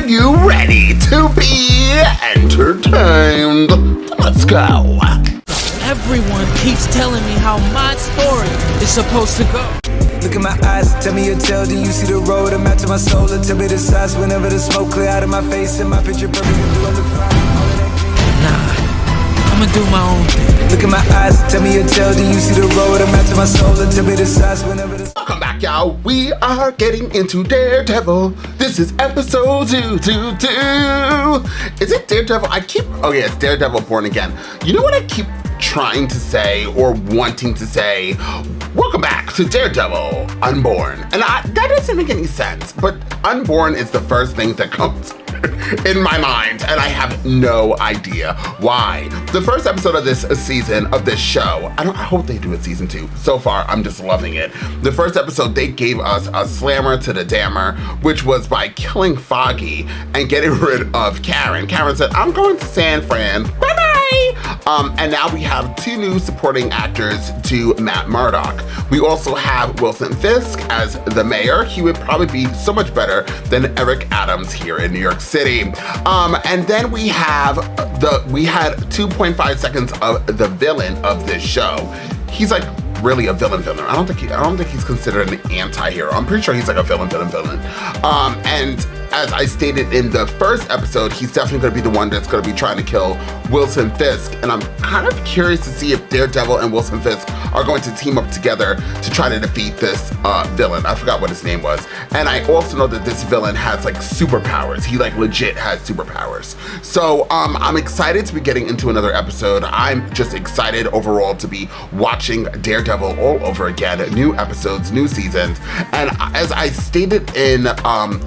Are you ready to be entertained? Let's go. Everyone keeps telling me how my story is supposed to go. Look in my eyes, tell me your tale, then you see the road. I'm out to my soul, and tell me the size whenever the smoke clear out of my face. And my picture perfect, and do I look fine? Nah, I'ma do my own thing. Look in my eyes, tell me your tale, then you see the road. I'm out to my soul, and tell me the size whenever the... Welcome back, y'all. We are getting into Daredevil. This is episode 222. Is it Daredevil? Oh yeah, it's Daredevil Born Again. You know what I keep trying to say or wanting to say? Welcome back to Daredevil Unborn. And that doesn't make any sense, but Unborn is the first thing that comes in my mind, and I have no idea why. The first episode of this season of this show, I hope they do a season 2. So far, I'm just loving it. The first episode, they gave us a slammer to the dammer, which was by killing Foggy and getting rid of Karen. Karen said, I'm going to San Fran. Bye-bye. And now we have 2 new supporting actors to Matt Murdock. We also have Wilson Fisk as the mayor. He would probably be so much better than Eric Adams here in New York City. And then we had 2.5 seconds of the villain of this show. He's like really a villain. I don't think he's considered an anti-hero. I'm pretty sure he's like a villain. And as I stated in the first episode, he's definitely going to be the one that's going to be trying to kill Wilson Fisk. And I'm kind of curious to see if Daredevil and Wilson Fisk are going to team up together to try to defeat this villain. I forgot what his name was. And I also know that this villain has like superpowers. He like legit has superpowers. So I'm excited to be getting into another episode. I'm just excited overall to be watching Daredevil all over again. New episodes, new seasons. And as I stated in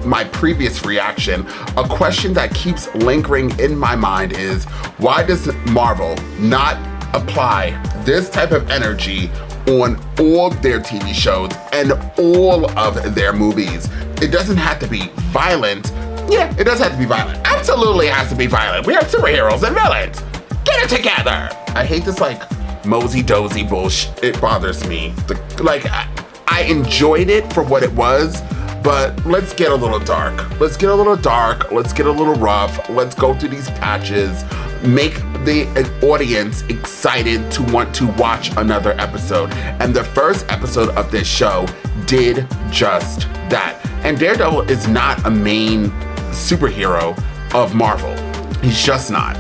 my previous reaction, a question that keeps lingering in my mind is, why does Marvel not apply this type of energy on all their TV shows and all of their movies? It doesn't have to be violent. Yeah, it does have to be violent. Absolutely has to be violent. We have superheroes and villains. Get it together. I hate this like mosey-dozy bullshit. It bothers me. I enjoyed it for what it was, but let's get a little dark. Let's get a little dark. Let's get a little rough. Let's go through these patches. Make the audience excited to want to watch another episode. And the first episode of this show did just that. And Daredevil is not a main superhero of Marvel. He's just not.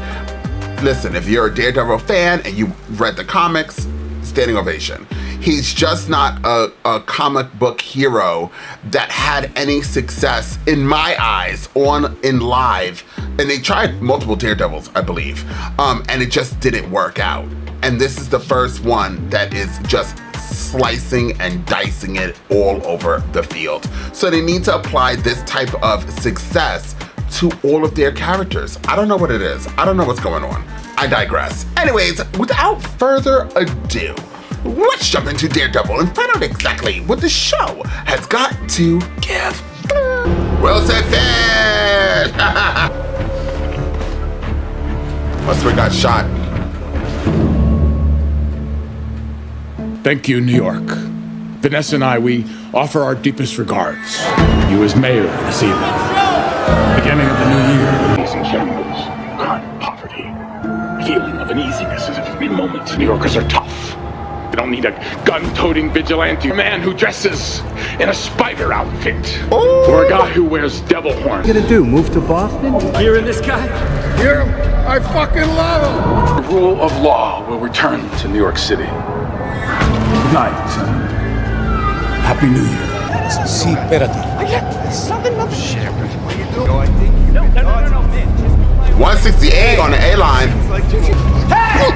Listen, if you're a Daredevil fan and you read the comics, standing ovation. He's just not a comic book hero that had any success in my eyes in live. And they tried multiple Daredevils, I believe. And it just didn't work out. And this is the first one that is just slicing and dicing it all over the field. So they need to apply this type of success to all of their characters. I don't know what it is. I don't know what's going on. I digress. Anyways, without further ado, let's jump into Daredevil and find out exactly what the show has got to give. Wilson Fisk! Must have got shot. Thank you, New York. Vanessa and I, we offer our deepest regards. You as mayor this evening. Beginning of the new year. Easing shambles, crime, poverty, feeling of uneasiness as if in moments New Yorkers are tough. They don't need a gun-toting vigilante man who dresses in a spider outfit. Ooh. Or a guy who wears devil horns. What are you gonna do, move to Boston? Hearing this guy? Hear him? I fucking love him! The rule of law will return to New York City. Good night. Happy New Year. Sí, espérate. No, 168 on the A-line. Hey!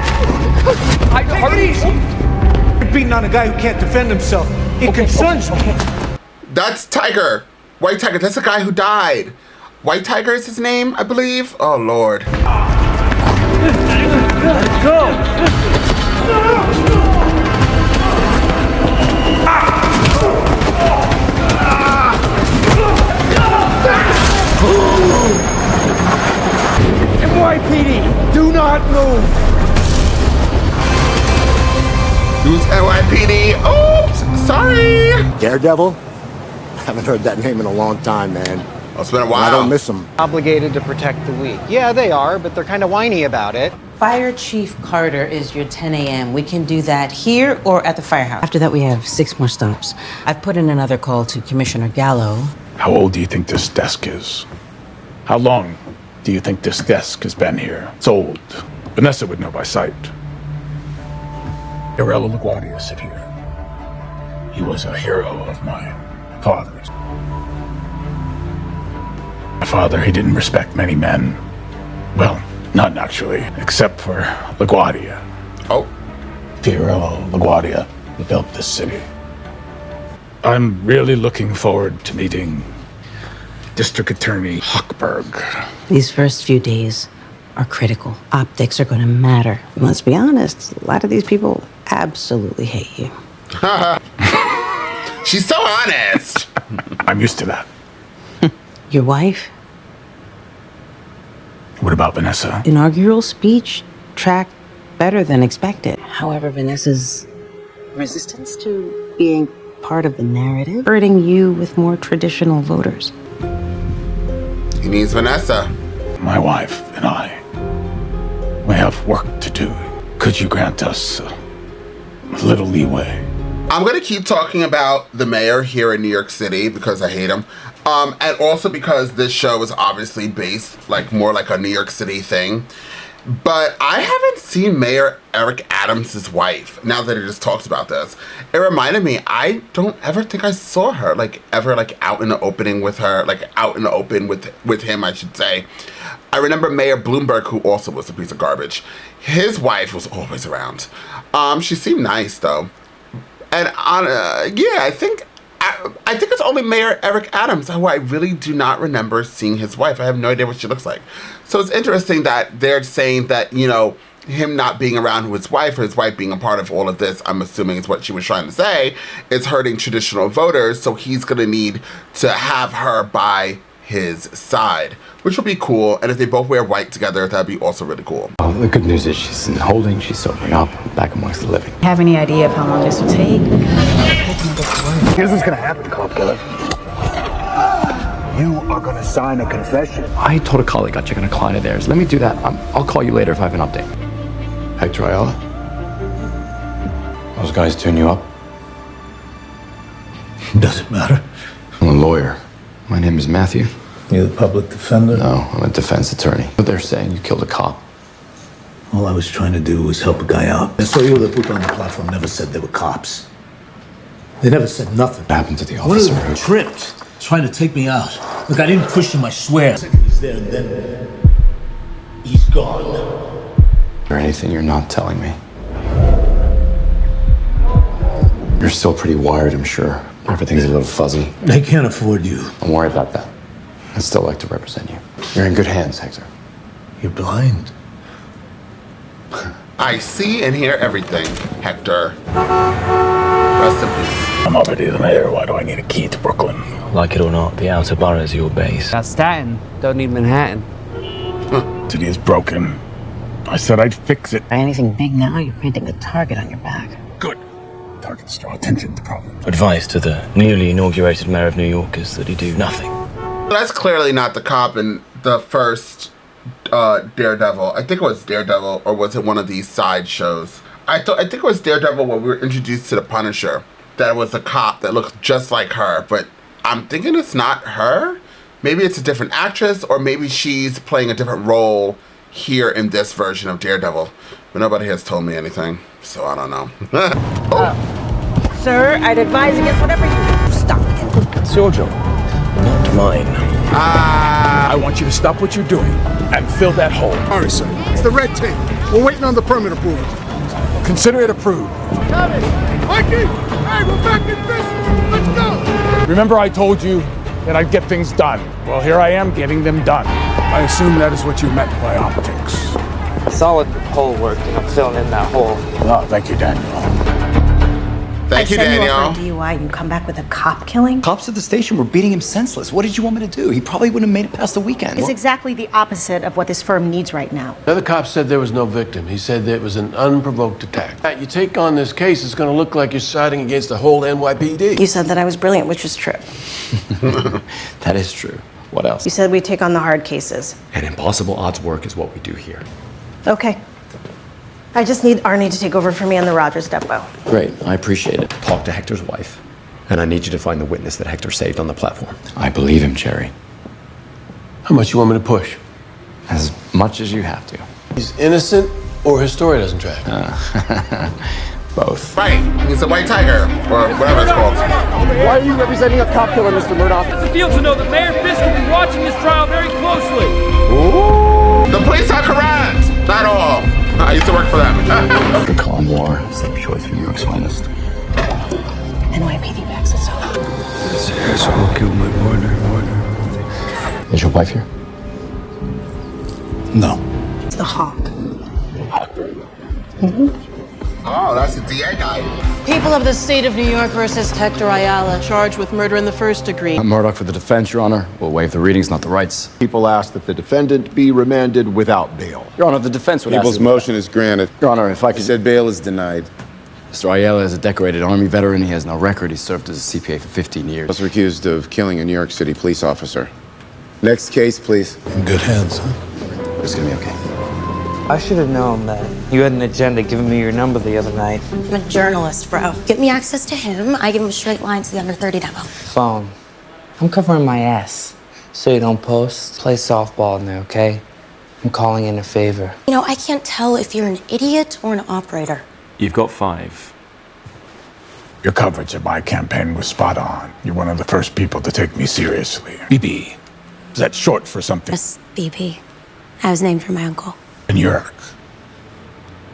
Take it easy. You're beating on a guy who can't defend himself. It concerns me. That's Tiger. White Tiger. That's the guy who died. White Tiger is his name, I believe. Oh, Lord. Let's go. NYPD, do not move. Who's NYPD? Oops, sorry. Daredevil? Haven't heard that name in a long time, man. Oh, it's been a while. I don't miss them. Obligated to protect the weak. Yeah, they are, but they're kind of whiny about it. Fire Chief Carter is your 10 a.m. We can do that here or at the firehouse. After that, we have 6 more stops. I've put in another call to Commissioner Gallo. How old do you think this desk is? How long do you think this desk has been here? It's old. Vanessa would know by sight. Irello LaGuardia sit here. He was a hero of my father's. My father, he didn't respect many men. Well, not naturally, except for LaGuardia. Oh. Irello LaGuardia, who built this city. I'm really looking forward to meeting District Attorney Hochberg. These first few days are critical. Optics are going to matter. Let's be honest, a lot of these people absolutely hate you. She's so honest. I'm used to that. Your wife? What about Vanessa? Inaugural speech tracked better than expected. However, Vanessa's resistance to being part of the narrative hurting you with more traditional voters. He needs Vanessa. My wife and I, we have work to do. Could you grant us a little leeway? I'm going to keep talking about the mayor here in New York City because I hate him. And also because this show is obviously based more like a New York City thing. But I haven't seen Mayor Eric Adams' wife, now that he just talks about this. It reminded me, I don't ever think I saw her, ever out in the opening with her, out in the open with him, I should say. I remember Mayor Bloomberg, who also was a piece of garbage. His wife was always around. She seemed nice, though. And, I think it's only Mayor Eric Adams who I really do not remember seeing his wife. I have no idea what she looks like. So it's interesting that they're saying that, him not being around his wife or his wife being a part of all of this, I'm assuming is what she was trying to say, is hurting traditional voters. So he's going to need to have her by his side, which will be cool. And if they both wear white together, that'd be also really cool. Well, the good news is she's in holding, she's sobering up, back amongst the living. Have any idea of how long this will take? Here's what's gonna happen, cop killer. You are gonna sign a confession. I told a colleague I'd check on a client of theirs. Let me do that. I'll call you later if I have an update. Hector Ayala? Those guys tune you up? Doesn't matter. I'm a lawyer. My name is Matthew. You're the public defender? No, I'm a defense attorney. But they're saying you killed a cop. All I was trying to do was help a guy out. And so you that put on the platform never said they were cops. They never said nothing. What happened to the One officer? of them tripped, trying to take me out. Look, I didn't push him, I swear. He's there and then he's gone. Is there anything you're not telling me? You're still pretty wired, I'm sure. Everything's a little fuzzy. They can't afford you. Don't worry about that. I'd still like to represent you. You're in good hands, Hector. You're blind. I see and hear everything, Hector. Rest in peace. I'm already the mayor. Why do I need a key to Brooklyn? Like it or not, the outer borough's your base. That's Staten. Don't need Manhattan. City is broken. I said I'd fix it. By anything big now, you're painting a target on your back. Good. Targets draw attention to problems. Advice to the newly inaugurated mayor of New York is that he do nothing. That's clearly not the cop in the first Daredevil. I think it was Daredevil, or was it one of these side shows? I think it was Daredevil when we were introduced to the Punisher. That was a cop that looked just like her, but I'm thinking it's not her. Maybe it's a different actress, or maybe she's playing a different role here in this version of Daredevil. But nobody has told me anything, so I don't know. Sir, I'd advise against whatever you do. Stop it. It's your job, not mine. I want you to stop what you're doing and fill that hole. All right, sir. It's the red tape. We're waiting on the permit approval. Consider it approved. Mikey! Hey, we're back in business! Let's go! Remember I told you that I'd get things done. Well, here I am getting them done. I assume that is what you meant by optics. Solid hole work, I'm filling in that hole. Oh, thank you, Daniel. Thank you, Daniel. I send you off for a DUI, you come back with a cop killing? Cops at the station were beating him senseless. What did you want me to do? He probably wouldn't have made it past the weekend. It's exactly the opposite of what this firm needs right now. The other cop said there was no victim. He said that it was an unprovoked attack. You take on this case, it's going to look like you're siding against the whole NYPD. You said that I was brilliant, which is true. That is true. What else? You said we take on the hard cases. And impossible odds work is what we do here. Okay. I just need Arnie to take over for me on the Rogers depot. Great, I appreciate it. Talk to Hector's wife. And I need you to find the witness that Hector saved on the platform. I believe him, Cherry. How much you want me to push? As much as you have to. He's innocent or his story doesn't track? Both. Right. He's a white tiger, or whatever it's called. Why are you representing a cop killer, Mr. Murdoch? It's a deal to know that Mayor Fisk will be watching this trial very closely. Ooh. The police are correct. Not all. I used to work for them. The calm war is the choice for New York's finest. NYPD backs us up. This asshole killed my partner. Is your wife here? No. It's the Hawk. Oh, that's the DA guy. People of the state of New York versus Hector Ayala, charged with murder in the first degree. I'm Murdoch for the defense, Your Honor. We'll waive the readings, not the rights. People ask that the defendant be remanded without bail. Your Honor, the defense would People's motion is granted. Your Honor, if I could... He said bail is denied. Mr. Ayala is a decorated Army veteran. He has no record. He served as a CPA for 15 years. Was accused of killing a New York City police officer. Next case, please. In good hands, huh? It's gonna be okay. I should have known that. You had an agenda giving me your number the other night. I'm a journalist, bro. Get me access to him, I give him a straight line to the under 30 demo. Phone. I'm covering my ass so you don't post. Play softball in there, okay? I'm calling in a favor. You know, I can't tell if you're an idiot or an operator. You've got 5. Your coverage of my campaign was spot on. You're one of the first people to take me seriously. BB. Is that short for something? Yes, BP. I was named for my uncle. Ben Urich.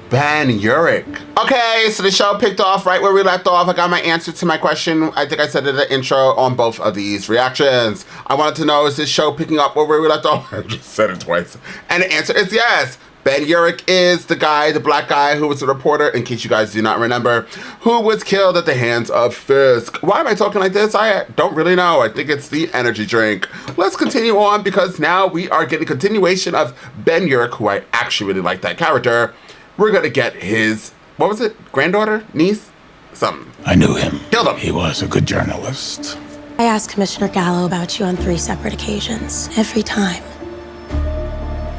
Ben Urich. Okay, so the show picked off right where we left off. I got my answer to my question. I think I said it in the intro on both of these reactions. I wanted to know, is this show picking up where we left off? I just said it twice. And the answer is yes. Ben Urich is the guy, the black guy who was a reporter, in case you guys do not remember, who was killed at the hands of Fisk. Why am I talking like this? I don't really know. I think it's the energy drink. Let's continue on because now we are getting continuation of Ben Urich, who I actually really like that character. We're going to get his, what was it? Granddaughter? Niece? Something. I knew him. Killed him. He was a good journalist. I asked Commissioner Gallo about you on 3 separate occasions. Every time.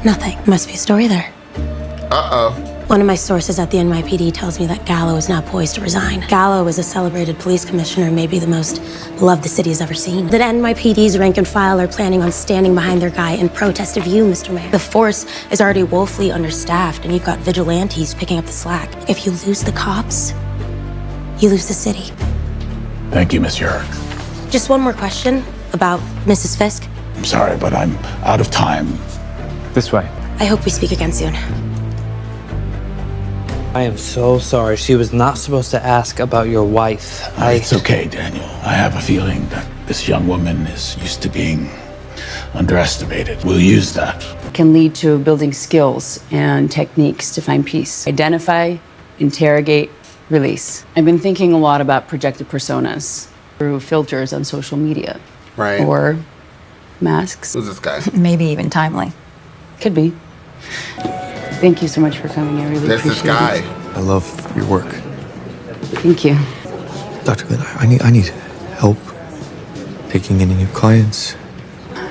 Nothing. Must be a story there. Uh-oh. One of my sources at the NYPD tells me that Gallo is now poised to resign. Gallo is a celebrated police commissioner, maybe the most beloved the city has ever seen. The NYPD's rank and file are planning on standing behind their guy in protest of you, Mr. Mayor. The force is already woefully understaffed, and you've got vigilantes picking up the slack. If you lose the cops, you lose the city. Thank you, Miss Urich. Just one more question about Mrs. Fisk. I'm sorry, but I'm out of time. This way. I hope we speak again soon. I am so sorry. She was not supposed to ask about your wife. It's okay, Daniel. I have a feeling that this young woman is used to being underestimated. We'll use that. Can lead to building skills and techniques to find peace. Identify, interrogate, release. I've been thinking a lot about projected personas through filters on social media. Right. Or masks. Who's this guy? Maybe even timely. Could be. Thank you so much for coming. I really appreciate this guy. it. I love your work. Thank you. Dr. Glynn, I need help taking any new clients.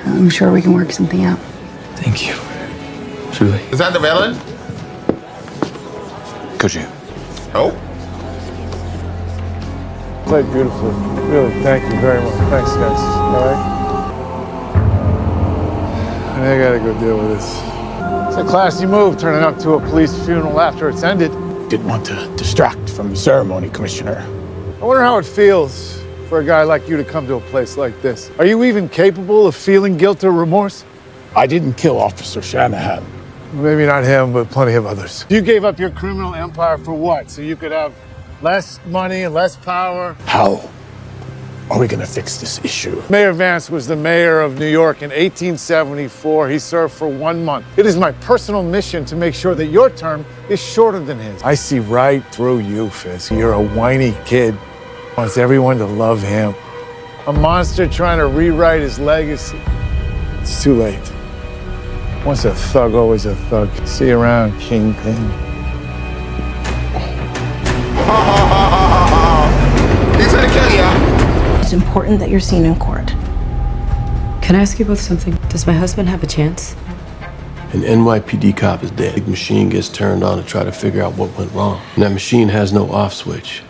I'm sure we can work something out. Thank you. Truly. Is that the villain? Could you? Oh. Played beautifully. Really, thank you very much. Thanks, guys. All right? I gotta go deal with this. It's a classy move, turning up to a police funeral after it's ended. Didn't want to distract from the ceremony, Commissioner. I wonder how it feels for a guy like you to come to a place like this. Are you even capable of feeling guilt or remorse? I didn't kill Officer Shanahan. Maybe not him, but plenty of others. You gave up your criminal empire for what? So you could have less money and less power? How are we going to fix this issue? Mayor Vance was the mayor of New York in 1874. He served for 1 month. It is my personal mission to make sure that your term is shorter than his. I see right through you, Fisk. You're a whiny kid. Wants everyone to love him. A monster trying to rewrite his legacy. It's too late. Once a thug, always a thug. See you around, Kingpin. He's gonna kill you. It's important that you're seen in court. Can I ask you both something? Does my husband have a chance? An NYPD cop is dead. The machine gets turned on to try to figure out what went wrong. And that machine has no off switch.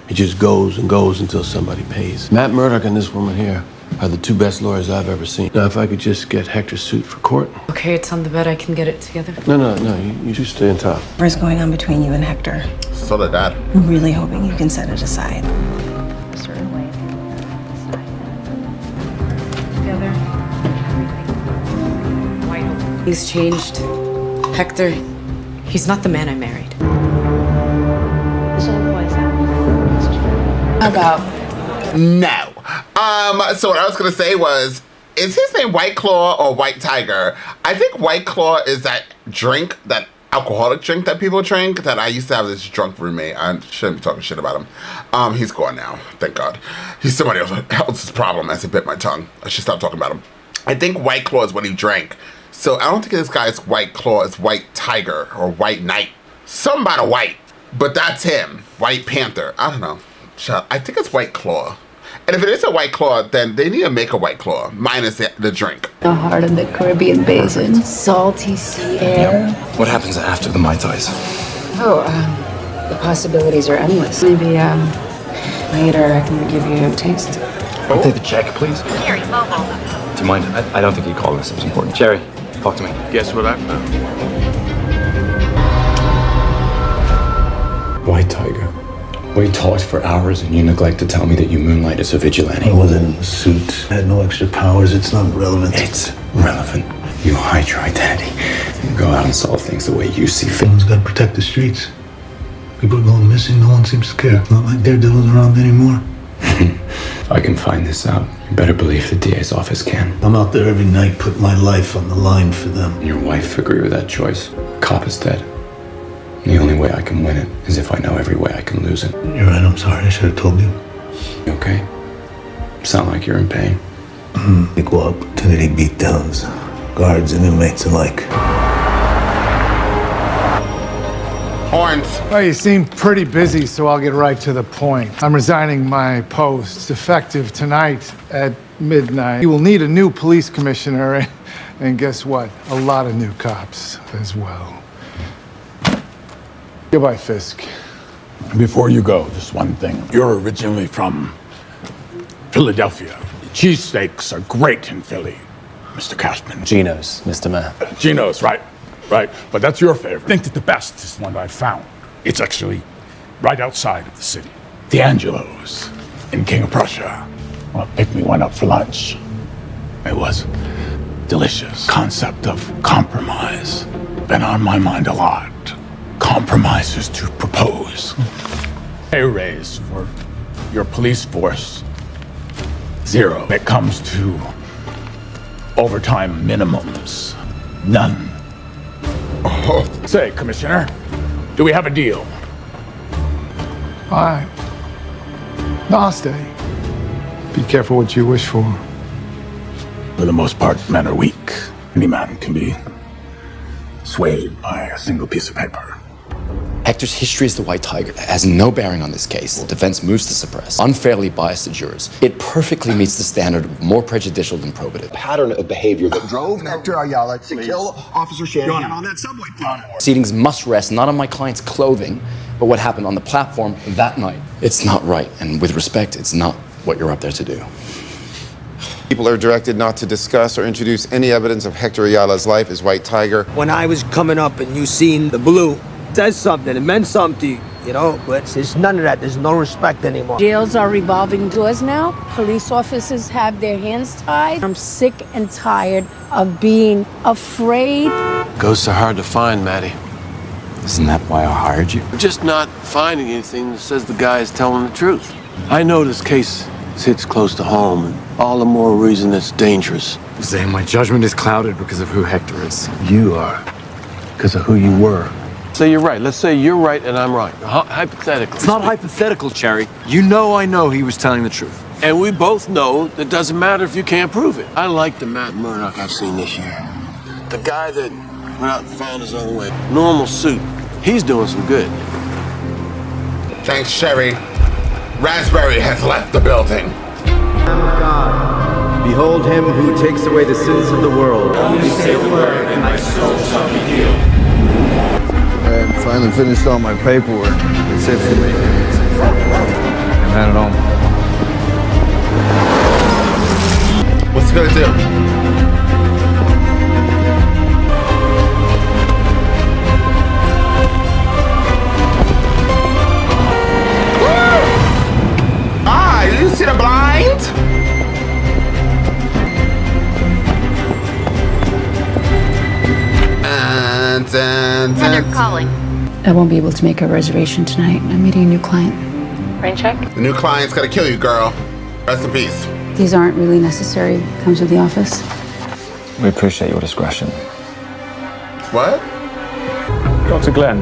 It just goes and goes until somebody pays. Matt Murdock and this woman here are the two best lawyers I've ever seen. Now, if I could just get Hector's suit for court. Okay, it's on the bed. I can get it together. No, you just stay on top. What's going on between you and Hector? So did Dad. I'm really hoping you can set it aside. He's changed. Hector, he's not the man I married. How about? No. So what I was gonna say was, is his name White Claw or White Tiger? I think White Claw is that drink, that alcoholic drink that people drink, that I used to have this drunk roommate. I shouldn't be talking shit about him. He's gone now, thank God. He's somebody else's problem as he bit my tongue. I should stop talking about him. I think White Claw is what he drank. So I don't think this guy is White Claw, it's White Tiger or White Knight. Something about a white, but that's him. White Panther, I don't know. I think it's White Claw. And if it is a White Claw, then they need to make a White Claw, minus the drink. The heart of the Caribbean basin, salty sea air. What happens after the Mai Tais? The possibilities are endless. Maybe, later I can give you a taste. I'll take the check, please. Jerry, do you mind? I don't think you called this. It was important. Jerry, talk to me. Guess what I found? White Tiger. We talked for hours and you neglect to tell me that you moonlight as a vigilante. I wasn't in the suit. I had no extra powers. It's not relevant. It's relevant. You hide your identity and go out and solve things the way you see fit. Someone's got to protect the streets. People are going missing. No one seems to care. It's not like Daredevil's around anymore. If I can find this out, you better believe the DA's office can. I'm out there every night, putting my life on the line for them. And your wife agree with that choice. Cop is dead. The only way I can win it is if I know every way I can lose it. You're right, I'm sorry. I should have told you. You okay? Sound like you're in pain. Equal opportunity beatdowns. Guards and inmates alike. Horns. Well, you seem pretty busy, so I'll get right to the point. I'm resigning my post, effective tonight at midnight. You will need a new police commissioner, and guess what? A lot of new cops as well. Goodbye, Fisk. Before you go, just one thing. You're originally from Philadelphia. Cheesesteaks are great in Philly, Mr. Cashman. Geno's, Mr. Matt. Geno's, right. But that's your favorite. I think that the best is one I found. It's actually right outside of the city. D'Angelo's in King of Prussia. Well, picked me one up for lunch. It was delicious. Concept of compromise. Been on my mind a lot. Compromises to propose. Pay raise for your police force. 0. When it comes to overtime minimums. None. Oh. Say, Commissioner, do we have a deal? Fine. No, I'll stay. Be careful what you wish for. For the most part, men are weak. Any man can be swayed by a single piece of paper. Hector's history as the White Tiger has no bearing on this case. The defense moves to suppress, unfairly bias the jurors. It perfectly meets the standard of more prejudicial than probative. Pattern of behavior that drove Hector Ayala to kill Officer Shanahan on that subway platform. Proceedings must rest not on my client's clothing, but what happened on the platform that night. It's not right, and with respect, it's not what you're up there to do. People are directed not to discuss or introduce any evidence of Hector Ayala's life as White Tiger. When I was coming up and you seen the blue, says something, it meant something to you, you know, but there's none of that. There's no respect anymore. Jails are revolving doors now. Police officers have their hands tied. I'm sick and tired of being afraid. Ghosts are hard to find, Maddie. Isn't that why I hired you? We're just not finding anything that says the guy is telling the truth. I know this case sits close to home, and all the more reason it's dangerous. Zay, my judgment is clouded because of who Hector is. You are, because of who you were. Say you're right. Let's say you're right and I'm right. Hypothetically. It's not hypothetical, Cherry. You know I know he was telling the truth. And we both know it doesn't matter if you can't prove it. I like the Matt Murdock I've seen this year. The guy that went out and found his own way. Normal suit. He's doing some good. Thanks, Sherry. Raspberry has left the building. Lamb of God, Behold him who takes away the sins of the world. Only say the word, and my soul shall be healed. I finally finished all my paperwork. That's it for me. I'm headed home. What's he gonna do? Did you see the blind? Heather calling. I won't be able to make a reservation tonight. I'm meeting a new client. Rain check? The new client's gonna kill you, girl. Rest in peace. These aren't really necessary. Comes with the office. We appreciate your discretion. What? Dr. Glenn,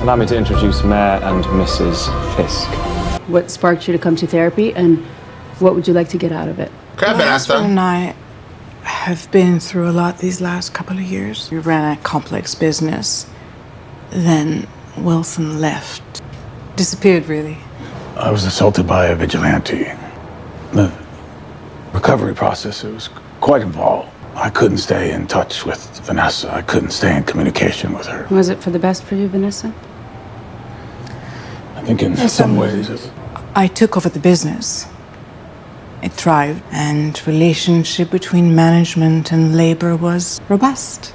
allow me to introduce Mayor and Mrs. Fisk. What sparked you to come to therapy, and what would you like to get out of it? Okay, My husband and I have been through a lot these last couple of years. We ran a complex business. Then Wilson left. Disappeared, really. I was assaulted by a vigilante. The recovery process, it was quite involved. I couldn't stay in touch with Vanessa. I couldn't stay in communication with her. Was it for the best for you, Vanessa? I think in some ways I took over the business. It thrived, and relationship between management and labor was robust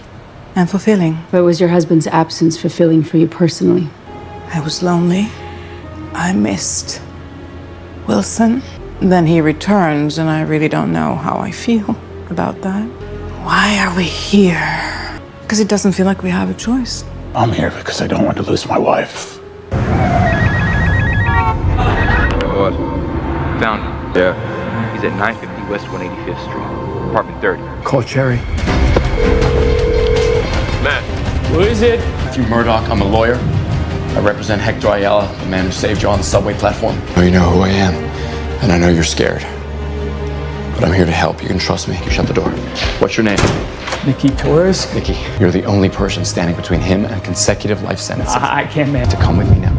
and fulfilling. But was your husband's absence fulfilling for you personally? I was lonely. I missed Wilson. Then he returns, and I really don't know how I feel about that. Why are we here? Because it doesn't feel like we have a choice. I'm here because I don't want to lose my wife. What? Found him. Yeah. He's at 950 West 185th Street, apartment 30. Call Cherry. Matt. Who is it? Matthew Murdoch. I'm a lawyer. I represent Hector Ayala, the man who saved you on the subway platform. Oh, you know who I am, and I know you're scared. But I'm here to help. You can trust me. You shut the door. What's your name? Nikki Torres. Nikki, you're the only person standing between him and consecutive life sentences. I can't, man. To come with me now.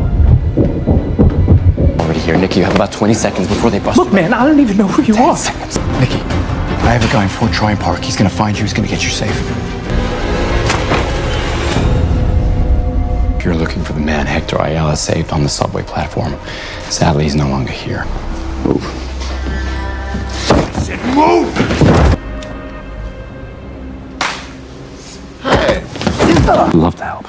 Already here, Nikki. You have about 20 seconds before they bust. Look, man, I don't even know who you are. 10 seconds. Nikki, I have a guy in Fort Tryon Park. He's gonna find you. He's gonna get you safe. You're looking for the man Hector Ayala saved on the subway platform. Sadly, he's no longer here. Move. Move! Hey. I'd love to help.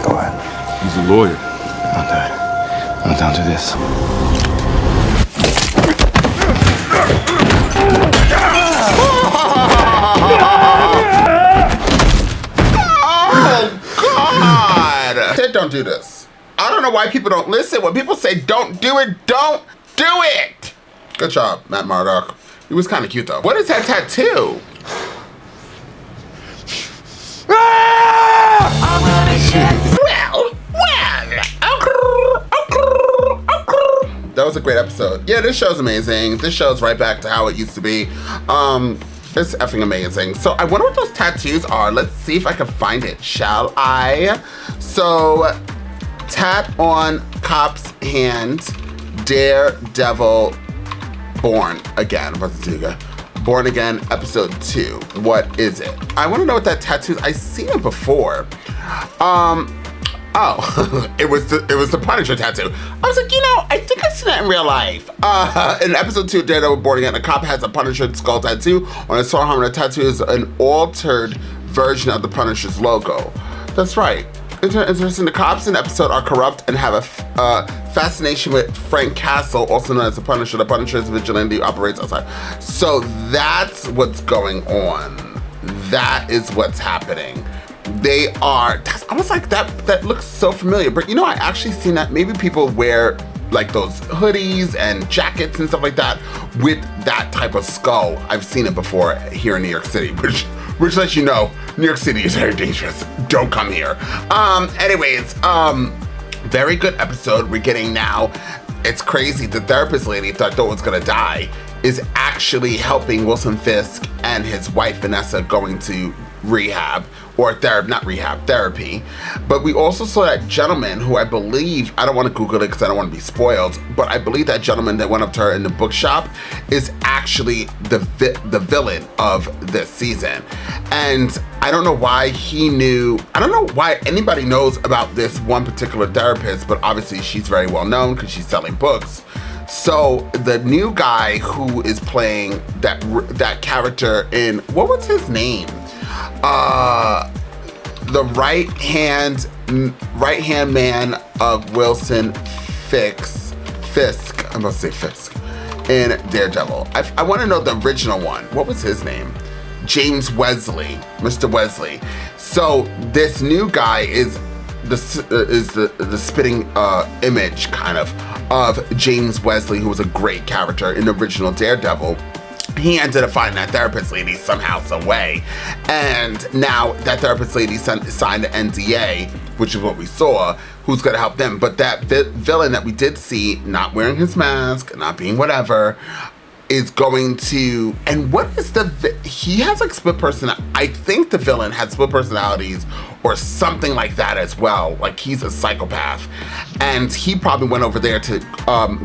Go ahead. He's a lawyer. Not that. I'm down to this. Oh, God! Said don't do this. I don't know why people don't listen. When people say don't do it, don't do it! Good job, Matt Murdock. He was kind of cute, though. What is that tattoo? That was a great episode. Yeah, this show's amazing. This show's right back to how it used to be. It's effing amazing. So I wonder what those tattoos are. Let's see if I can find it, shall I? So, tat on cop's hand, Daredevil, Born Again. Born Again, episode 2. What is it? I want to know what that tattoo is. I've seen it before. Oh, it was the Punisher tattoo. I was like, I think I've seen that in real life. In episode 2 of Daredevil Born Again, a cop has a Punisher skull tattoo on his forearm, and the tattoo is an altered version of the Punisher's logo. That's right. Interesting. The cops in the episode are corrupt and have a fascination with Frank Castle, also known as the Punisher. The Punisher is a vigilante who operates outside. So that's what's going on. That is what's happening. They are, that's almost like that looks so familiar. But I actually seen that maybe people wear like those hoodies and jackets and stuff like that with that type of skull. I've seen it before here in New York City, which lets you know New York City is very dangerous. Don't come here. Anyways, very good episode we're getting now. It's crazy. The therapist lady thought Doe was gonna die. is actually helping Wilson Fisk and his wife Vanessa going to rehab, or therapy. But we also saw that gentleman who I believe, I don't want to Google it because I don't want to be spoiled, but I believe that gentleman that went up to her in the bookshop is actually the villain of this season. And I don't know why I don't know why anybody knows about this one particular therapist, but obviously she's very well known because she's selling books. So the new guy who is playing that character in, what was his name? The right hand man of Wilson Fisk. I'm about to say Fisk in Daredevil. I want to know the original one. What was his name? James Wesley, Mr. Wesley. So this new guy is the spitting image kind of James Wesley, who was a great character in the original Daredevil. He ended up finding that therapist lady somehow, some way. And now that therapist lady signed an NDA, which is what we saw, who's going to help them. But that villain that we did see, not wearing his mask, not being whatever, is going to, and what is he has like split personality. I think the villain had split personalities or something like that as well. Like he's a psychopath. And he probably went over there to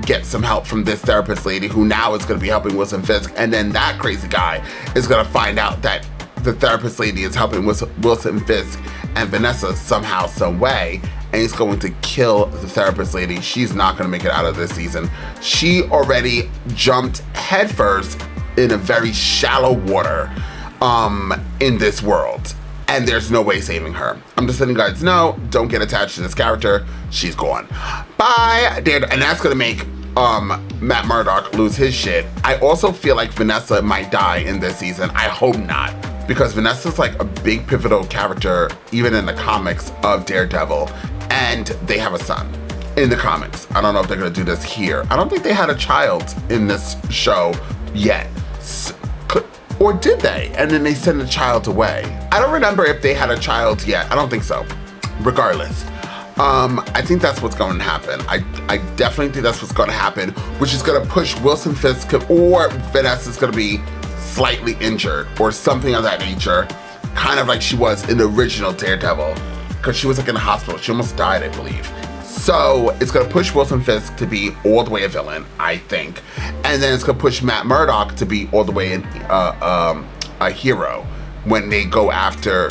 get some help from this therapist lady who now is going to be helping Wilson Fisk. And then that crazy guy is going to find out that the therapist lady is helping Wilson Fisk and Vanessa somehow, some way. And he's going to kill the therapist lady. She's not going to make it out of this season. She already jumped headfirst in a very shallow water in this world. And there's no way saving her. I'm just letting you guys know, don't get attached to this character. She's gone. Bye. And that's going to make Matt Murdock lose his shit. I also feel like Vanessa might die in this season. I hope not. Because Vanessa's like a big pivotal character, even in the comics of Daredevil. And they have a son in the comics. I don't know if they're going to do this here. I don't think they had a child in this show yet. Or did they? And then they sent the child away. I don't remember if they had a child yet. I don't think so. Regardless. I think that's what's going to happen. I definitely think that's what's going to happen, which is going to push Wilson Fisk, or Vanessa's going to be slightly injured or something of that nature, kind of like she was in the original Daredevil, because she was like in the hospital. She almost died, I believe. So it's going to push Wilson Fisk to be all the way a villain, I think. And then it's going to push Matt Murdock to be all the way a hero when they go after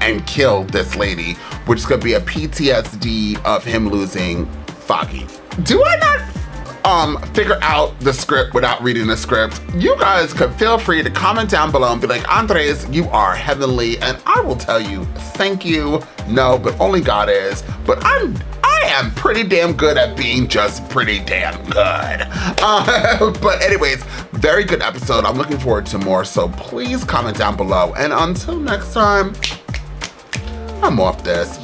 and kill this lady, which is going to be a PTSD of him losing Foggy. Do I not figure out the script without reading the script? You guys could feel free to comment down below and be like, Andres, you are heavenly, and I will tell you thank you. No, but only God is. But I am pretty damn good at being just pretty damn good. But anyways, very good episode. I'm looking forward to more, so please comment down below. And until next time, I'm off this.